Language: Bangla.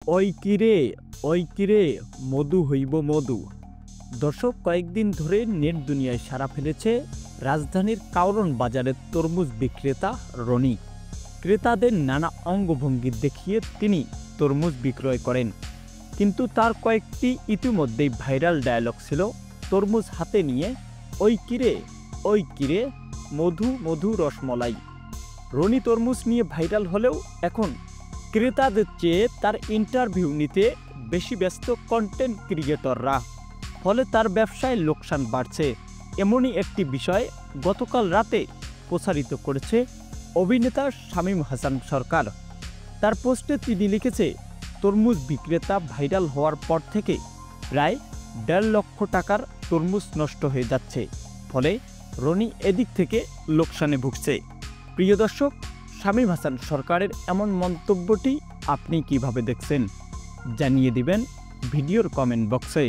ওই কিরে মধু হইব মধু। দর্শক, কয়েকদিন ধরে নেট দুনিয়ায় সাড়া ফেলেছে রাজধানীর কারওয়ান বাজারের তরমুজ বিক্রেতা রনি। ক্রেতাদের নানা অঙ্গভঙ্গি দেখিয়ে তিনি তরমুজ বিক্রয় করেন, কিন্তু তার কয়েকটি ইতিমধ্যেই ভাইরাল ডায়লগ ছিল তরমুজ হাতে নিয়ে ওই কিরে মধু মধু রসমলাই। রনি তরমুজ নিয়ে ভাইরাল হলেও এখন ক্রেতাদের চেয়ে তার ইন্টারভিউ নিতে বেশি ব্যস্ত কন্টেন্ট ক্রিয়েটররা, ফলে তার ব্যবসায় লোকসান বাড়ছে। এমনই একটি বিষয় গতকাল রাতে প্রচারিত করেছে অভিনেতা শামীম হাসান সরকার। তার পোস্টে তিনি লিখেছে, তরমুজ বিক্রেতা ভাইরাল হওয়ার পর থেকে প্রায় 1.5 লক্ষ টাকার তরমুজ নষ্ট হয়ে যাচ্ছে, ফলে রনি এদিক থেকে লোকসানে ভুগছে। প্রিয় দর্শক, শামীম হাসান সরকারের এমন মন্তব্যটি আপনি কিভাবে দেখছেন জানিয়ে দিবেন ভিডিওর কমেন্ট বক্সে।